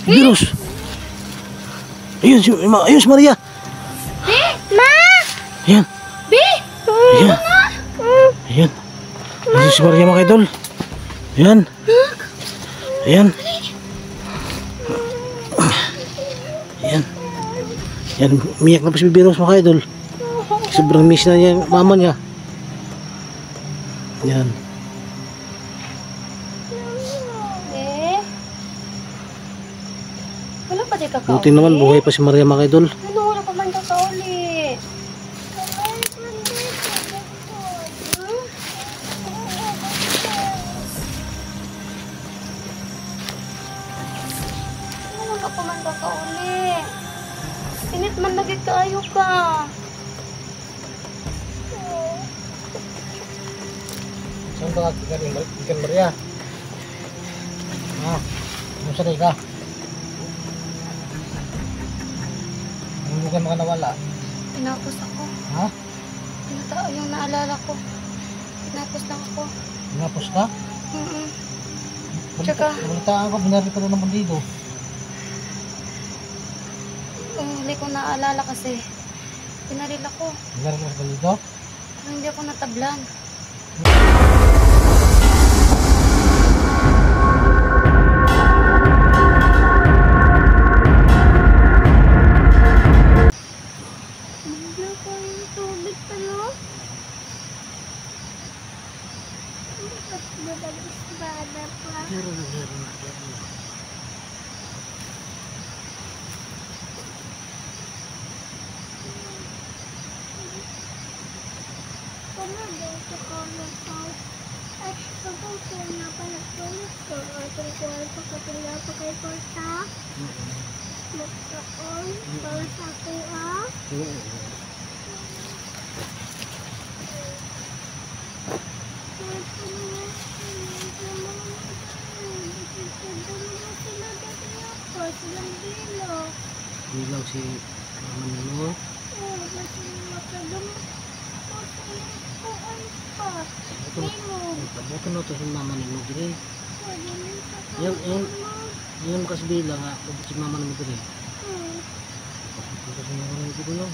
Virus. Ayun si Maria. Ma! Ayan. Bi! Ayan. Ayan. Ayun si Maria mga idol. Ayan. Ayan. Ayan. Ayan. Umiyak na pa si Virus mga idol. Sobrang miss na niya yung mama niya. Ayan. Wala pa di kakauli. Buti naman buhay pa si Maria mga idol. Ano, wala pa man kakauli. Wala pa man kakauli. Pinit man nagkaayo ka. Saan ba ikan Maria? Ano sa ka? Bukan mga nawala. Pinapos ako. Ha? Yung naalala ko. Pinapos lang ako. Pinapos ka? Tsaka, Balitaan ko, binari ka na naman dito. huli ko naalala kasi pinaril ako. Binari ka dito? Pero hindi ako natablan. Bilang si mama mo. Bukan na ito si mama mo diri. Yan makas bilang nga si mama mo diri. Bukan si mama mo diri lang.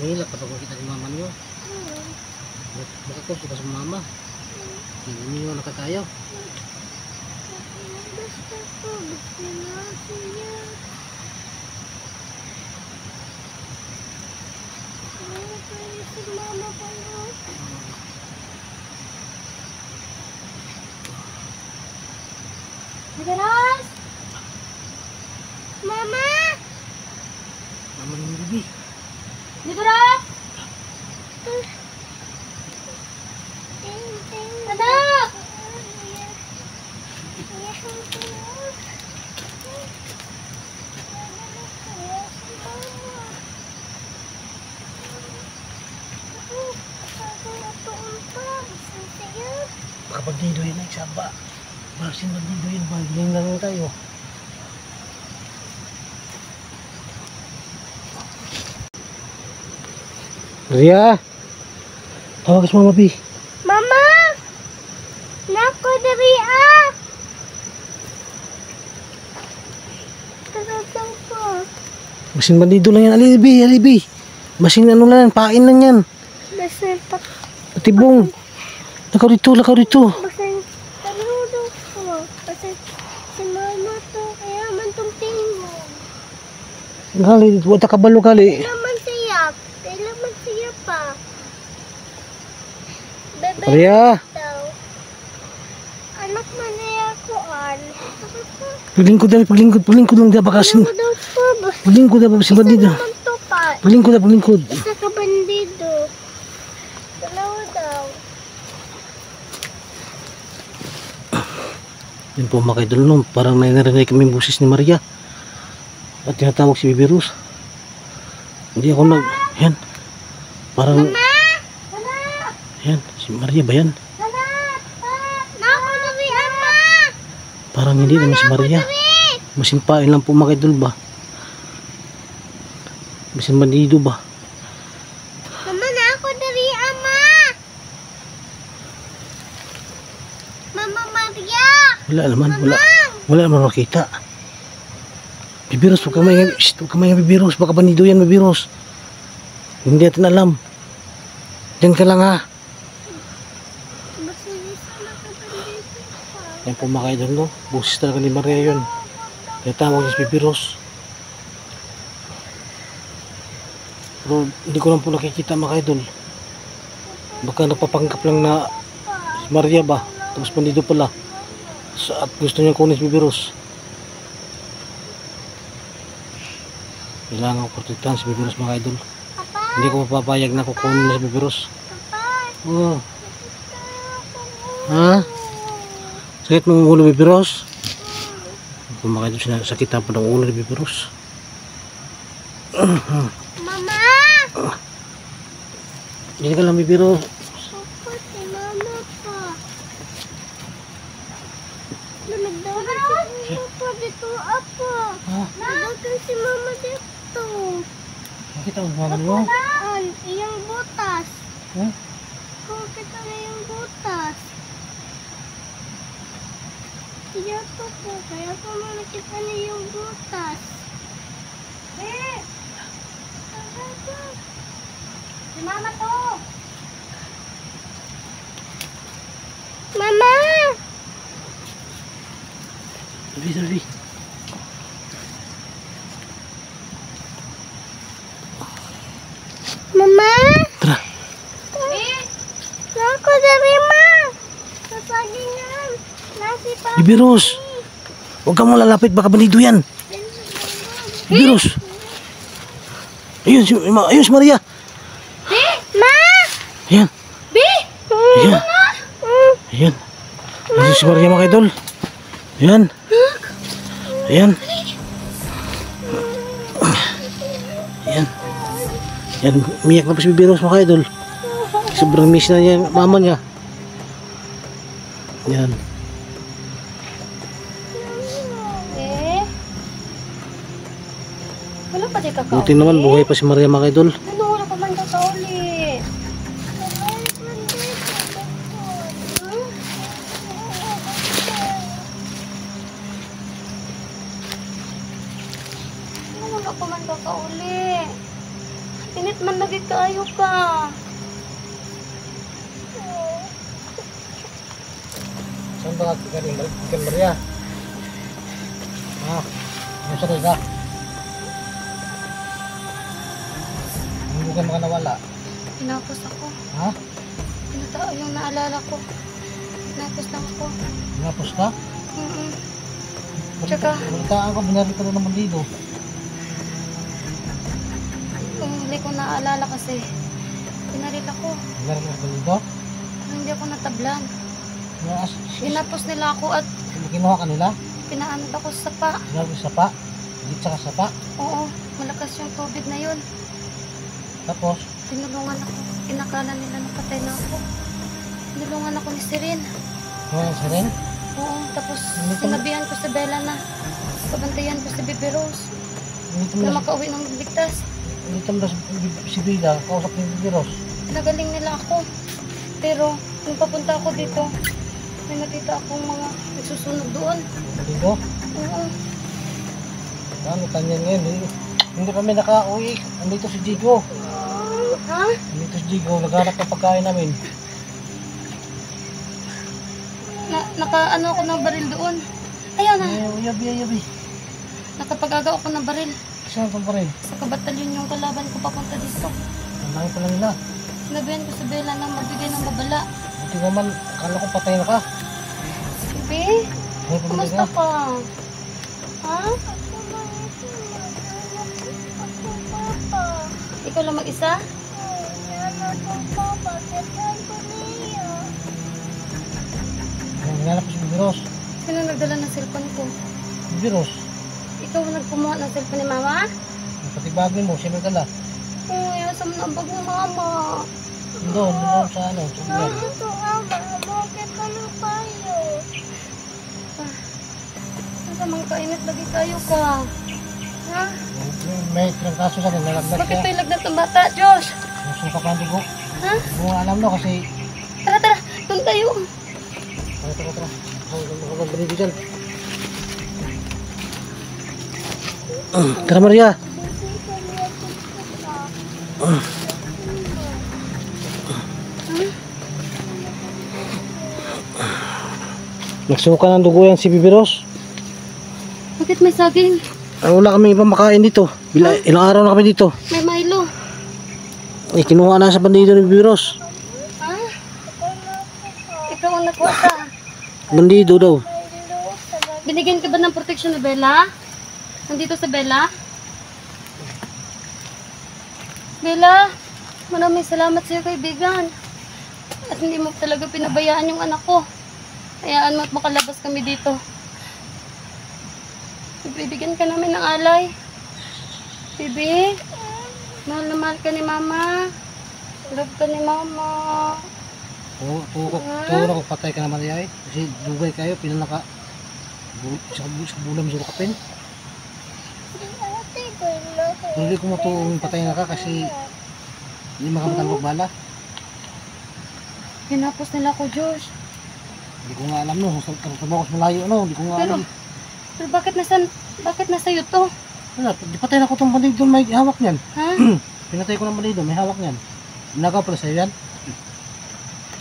Nila pa kung kita si mama mo. Baka ko kita sa mama. Hindi mo nakakayaw. Nicolas! Mama! Mama ni Bibi. Nicolas! Anak! Baka pagdido yun ay saba. Bakasin pagdido yun, bagiling lang tayo. Ria! Tawag sa mama, Bi. Mama! Nako, dari ah! Tarasang po. Masin bandido lang yan, alibi, alibi. Masin ano lang, pain lang yan. Basin pa. Patibong. Lakaw dito, lakaw dito. Basin taludo ko. Basin si mama to. Kaya man tong tingog. Gali, wala ka kabalo gali. Kailangan siya. Kailangan siya pa. Bebe Ria! daw. Anak man niya ko an. Paglingkod lang dia bakasin. Ano daw po? Paglingkod na si bandido. Naman to pa. Paglingkod. Isa ka bandido. Dalawa daw. Yan po mga kaidol, no? Parang may narinig kami yung boses ni Maria. At tinatawag si Virus. Hindi ako nag... Yan. Parang... Yan. Si Maria ba yan? Nako dari ama. Parang hindi naman si Maria. Masimpain lang po mga kaidol ba? Masin bandido ba? Mama na ako dari ama. Wala naman, wala naman makita. Bibirus, huwag ka maingay. Shh, huwag ka maingay, bibirus. Baka banido yan, bibirus. Hindi natin alam. Diyan ka lang ha. Yan po mga idol, no? Busis talaga ni Maria yun. Kaya tawag niya si bibirus. Pero hindi ko lang po nakikita mga idol. Baka nagpapanggap lang na si Maria ba? Tapos bandido pala. At gusto niya kunin si bibirus. Kailangan ko protektahan si bibirus mga idol. Hindi ko mapapayag na kukunin na si bibirus. Oh. Ha? Sakit mo ang ulo bibirus? Kung mga idol sinasakitan pa ng ulo ni bibirus. Mama! Hindi ka lang bibirus. Ako si mama pa. Nagdagan si papa dito, apo. Nagdagan si mama dito. Nakita mo mama mo? Ay, iyang butas. Ha? Kung kita na yung butas. Iya to po, kaya po nakita niya yung butas. Si mama to. Mama! Sabi. Mama! Tara. Nako dari ma. Sasagingan. Nasi pa. Bibirus. Huwag ka mo lalapit. Baka banido yan. Bibirus. Ayun si Maria. Ma! Ayan. Bi! Ayan. Ayan. Ayun si Maria mga idol. Ayan. Ayan. Ayan. Ayan. Umiyak na po si Bibirus mga idol. Sobrang miss na niya yung mama niya. Ayan. Wala pa di kakao. Buti naman buhay pa si Maria mga idol. Ano, wala pa man kakao ulit. Wala pa man kakao ulit. Init man lagi kayo ka. Saan ba galing Maria? Ano sa ka? Hindi ka makanawala. Pinapos ako. Ha? Pinatao yung naalala ko. Pinapos lang ako. Pinapos ka? Tsaka, Balitaan ko, binari ka rin naman dito. hindi ko naalala kasi pinaril ako. Binari ka dito? Pero hindi ako natablan. Yes. Pinapos nila ako at Kinuha ka nila? pinaanod ako sa sapa. Sinabi sa sapa? Higit sa sapa? Oo, malakas yung tubig na yun. Tapos, Tinulungan ako. Inakala nila napatay na ako. Tinulungan ako ni Sirin. kinuha sa rin? Oo, tapos sinabihan ko sa Bella na pabantayan ko si Baby Rose Dito mo na na, makauwi ng ligtas. dito mo na si Bida, kausap ni Biros. Nagaling nila ako. Pero, nung papunta ako dito, may nakita akong mga nagsusunog doon. Dito? Oo. Ano, tanyan ngayon. Hindi kami nakauwi. Andito si Jigo. Ha? Andito si Jigo, naghanap ng pagkain namin. Naka-ano ako ng baril doon. Ayaw na. Yabi. Nakapag-agaw ako ng baril. Saan ka pa rin? Sa kabatalyon yung kalaban ko papunta dito. Ang laki pala nila. Sinabihan ko sa Bella na magbigay ng babala. Buti naman, akala ko patay na ka. Bebe, May pabili kumusta ka? ka? Ha? Ikaw lang mag-isa? Nangyala po si Biros. Sino nagdala ng cellphone ko? Biros, Ikaw ang nagkumuha ng cellphone ni Mama? pati bagay mo, siyempre ka la. Oo, yasam na ang bag ni Mama. Doon sa ano, sa lugar. Ito nga, bakit ka ng payo? Masamang kainit lagi tayo ka. Ha? May trangkaso sa akin, nalaglag Bakit ka. tayo lagnat ng bata, Josh? Nasuka pa ang dugo. Ha? Hindi mo alam no kasi, Tara, doon tayo. tara. Mga bandido dyan. Tara Maria. Nagsuka ng dugo yan si Bibiros. Bakit may saging? Ay, wala kami ibang makain dito. Ilang araw na kami dito. May Milo. Ay, kinuha na sa bandido ni Bibiros. Ha? Ikaw ang nakuha ka. Bandido daw. Binigyan ka ba ng protection ni Bella? Nandito sa Bella? Bella, maraming salamat sa iyo kaibigan. At hindi mo talaga pinabayaan yung anak ko. Hayaan mo at makalabas kami dito. Bibigyan ka namin ng alay. Bibi, mahal na mahal ka ni Mama. Love ka ni Mama. Tuwa ko patay ka naman ay. Kasi dugay kayo, pinanaka. Sa bulam sa kapin. Hindi ko matuong patay na ka kasi hindi makamatang bala. Hinapos nila ko, Josh. Hindi ko nga alam no, trabaho ko sa malayo no, hindi ko nga alam. Pero bakit nasa iyo to? Wala, di patay na ko itong bandido, may hawak niyan. Ha? Pinatay ko ng bandido, may hawak niyan. Nagaw pala sa'yo yan.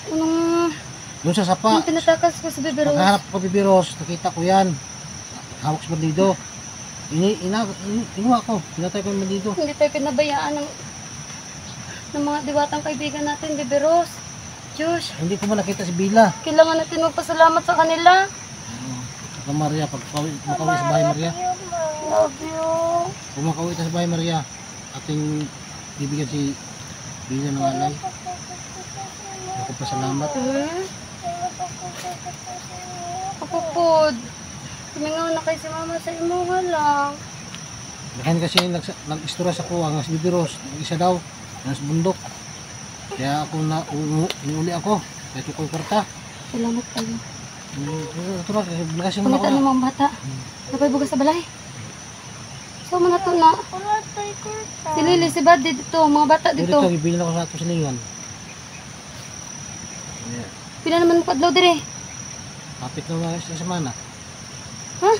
Anong Doon sa sapa, pinatakas ko sa Bibiros? pagkahanap ko Bibiros, nakita ko yan. Hawak sa bandido. Kinuha ko, pinatay ko ng bandido. Hindi tayo pinabayaan ng mga diwatang kaibigan natin, Bibiros. Josh, Hindi ko man nakita si Bila. kailangan natin magpasalamat sa kanila. Saka Maria, pag makauwi sa bahay Maria. Love you. Kung makauwi ka sa bahay Maria, ating bibigyan si Bila ng alay. Ako pa salamat. Ako po. Tumingaw na kay si Mama sa imo lang. Dahan kasi nag-istura sa kuha nga si Bibiros, isa daw, nasa bundok. Kaya ako inuli ako, kaya ito ko yung kwarta. Salamat kayo. Ito na, kasi mo na ako Pamitan na. ng mga bata. Napay bugas sa balay. So, mga to na. Si Lily, si Buddy dito, mga bata Dito, dito. ibili na ko sa ato silingan. Pila naman mo kadlaw dire. Kapit na mga sa semana. Ha?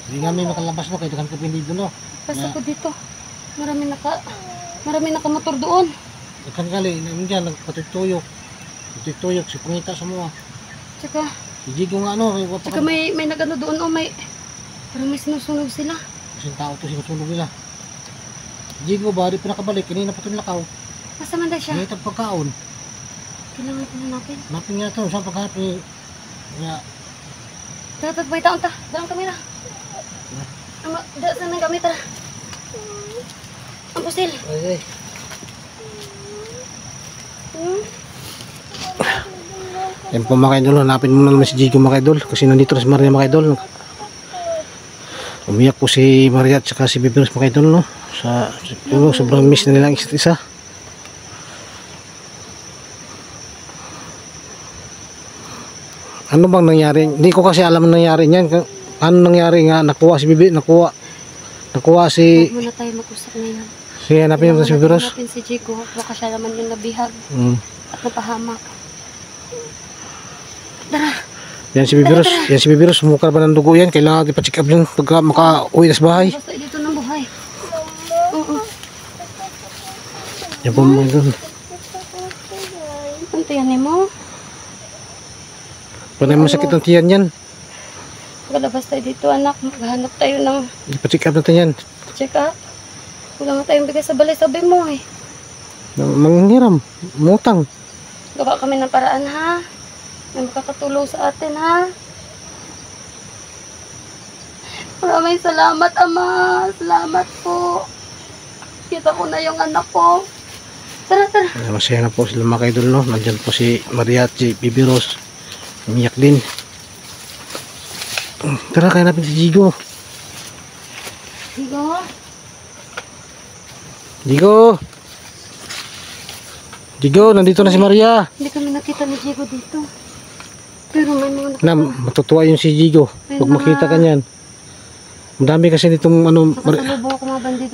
Hindi nga may makalabas no, kaya dakan ko pindido no. Basta ko dito. Marami nakamotor doon. Dakan kali, namin dyan, nagpatutuyok. Patutuyok, si pangita sa mga. Tsaka, Si Jigo nga ano, may nagano doon o may parang may sinusunog sila. Kasi tao to sinusunog nila. Si Jigo ba, di pa nakabalik, kanina pa ito nilakaw. Basta man siya. Ngayon ang pagkaon. Kailangan ko hanapin. Hanapin nga ito, saan paghanap ni... Nga, Dapat bay taon ta. Dalang kamera. Saan ang gamit tara. Ang pusil. ay, yan po mga idol, hanapin mo na naman si Jigo mga idol. Kasi nandito na si Maria mga idol. Umiyak po si Maria at saka si Bibiros mga idol no. Siguro sobrang miss na nila ang isa't isa. Ano bang nangyari? Hindi ko kasi alam ang nangyari niyan. Ano nangyari nga? Nakuha si Bibi, nakuha si... Huwag muna tayo mag-usap ngayon. Sige, hanapin mo si Bibiros. Hanapin si Jigo. Baka siya naman yung nabihag at napahamak. Tara. Yan si Bibiros. Yan si Bibiros. Sumukar ba ng dugo yan? Kailangan natin pa-check up yan pagka maka-uwi na sa bahay. Basta dito ng buhay. Oo. Yan po mga idol. Ang tiyanin mo. Panay masakit ang tiyan yan. Pagkalabas tayo dito anak. Maghanap tayo ng Pa-check up natin yan. check up. Wala nga tayong bigay sa balay. Sabi mo eh. Manghiram. Mutang. Gawa kami ng paraan ha. May makakatulong sa atin ha. Maraming salamat Ama. Salamat po. Kita ko na yung anak ko. Tara, tara. Masaya na po sila mga idol no. Nandyan po si Maria at si Bibiros. Umiyak din. Tara, kaya natin si Jigo. Higo. Jigo! Jigo, nandito na si Maria. Hindi kami nakita ni Jigo dito. Pero may mga Na, matutuwa yung si Jigo. Pag makita ka niyan. Madami kasi ditong ano, nakasalubong ako mga bandido.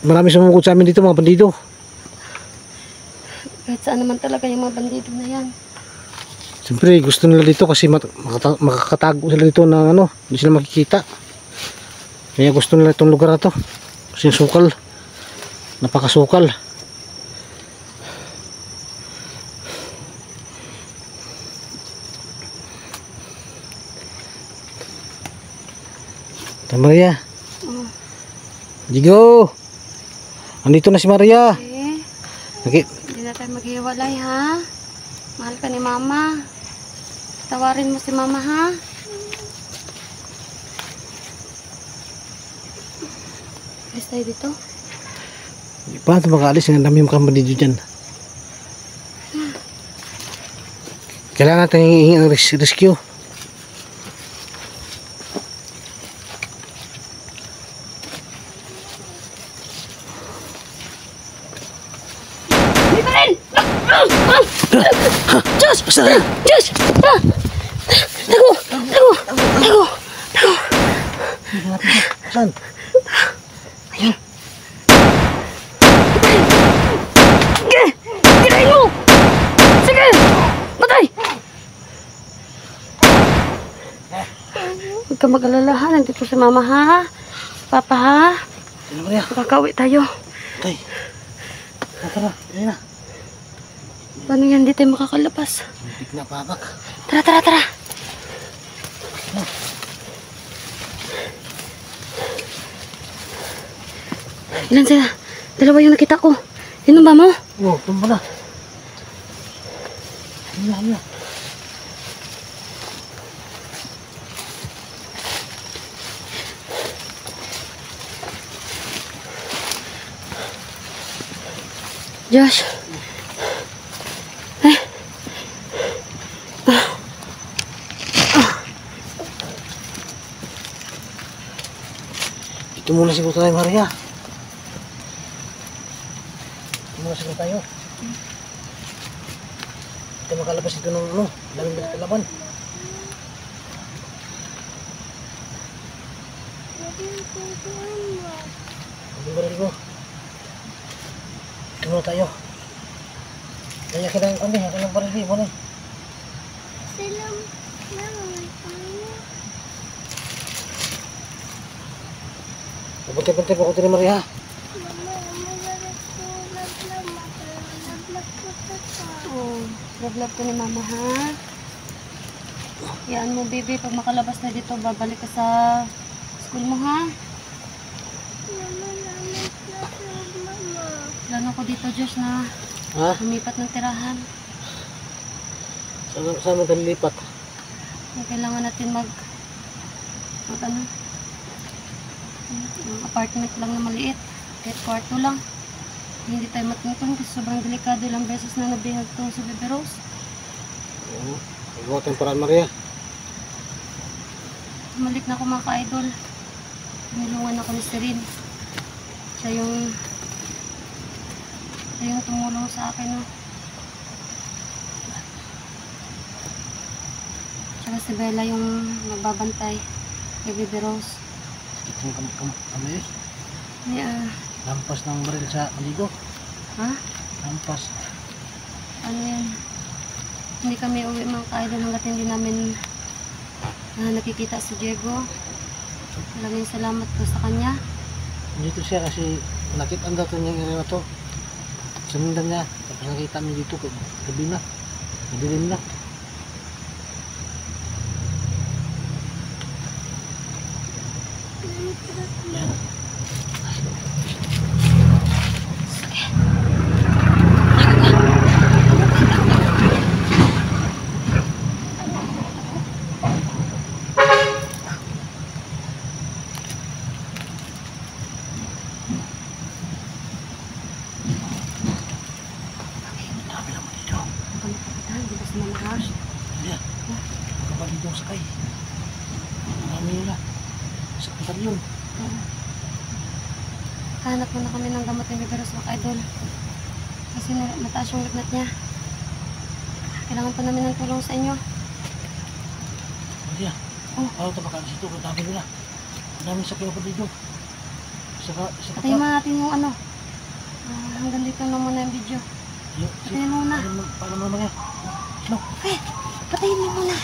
maraming sumugod sa amin dito mga bandido. saan naman talaga yung mga bandido na yan. Siyempre, gusto nila dito kasi makakatago sila dito na ano, hindi sila makikita. Kaya gusto nila itong lugar na to. Kasi sukal. Napakasukal. Ito Maria. Oh. Jigo! Andito na si Maria. Okay. Hindi na tayo maghiwalay ha. Mahal ka ni mama. Tawarin mo si mama ha. Alis tayo dito. Hindi pa ito makaalis. Ang dami yung kamandido dyan. Kailangan natin hihingi ang rescue. Diyos! Basta! Diyos! Tago! Tago! Tago! Tago! Saan? Ayun. Sige! Kirain mo! Sige! Patay! Huwag ka mag-alala ha. Nandito si mama ha. Papa ha. Sino Maria? Kakauwi tayo. Tay. Tara, ayun na. Paano yan? Hindi tayo makakalabas. Muntik na babak. Tara, tara, tara. Ilan sila? Dalawa yung nakita ko. Yun ba mo? Oo, tumbo na. Ayun na, ayun na. Josh. Ito muna siguro tayo, Maria. Ito muna siguro tayo. Ito makalabas ito ng ano. Daming bilang kalaban. Ang baril mo. Ito muna tayo. Kaya kailangan kami. Kailangan baril mo na. Bantay-bantay po ko din, Maria. Oh, love ko ni mama ha. Yan mo baby, pag makalabas na dito, babalik ka sa school mo ha. Plano ko dito Josh na Ha? lumipat ng tirahan. Saan mo tayo lipat? Kailangan natin mag ano? Apartment lang na maliit. Kahit kwarto lang. Hindi tayo matungtong kasi sobrang delikado. Ilang beses na nabihag tong si Baby Rose. Oo. Magawa tayong paraan, Maria. Malik na ako mga ka-idol. Tinulungan ako ni Serene. Siya yung tumulong sa akin. No? Tsaka si Bella yung nagbabantay kay Baby Rose. Ito yung kamay. Yeah. Lampas ng baril sa aligo. Ha? Lampas. Ano yan? Hindi kami uwi mga ka-idol hanggat hindi namin nakikita si Diego. Maraming salamat po sa kanya. Dito siya kasi nakita ang dato niya yung area na to. Sumundan niya. Tapos nakita niya dito. Gabi na. Madilim na. Yan. Dito sakay. Marami nila. Saktan yun. Hanap muna kami ng gamot ni Baby Rose mga idol. Kasi mataas yung lagnat niya. Kailangan pa namin ng tulong sa inyo. Maria. Oh. Ayaw ito makalas ito. Ang dami nila. Ang dami sakay pa dito. Saka Patayin natin yung ano. Hanggang dito na muna yung video. Sige, Patayin mo muna. paano mo naman yan? Sino? Eh, patayin mo muna.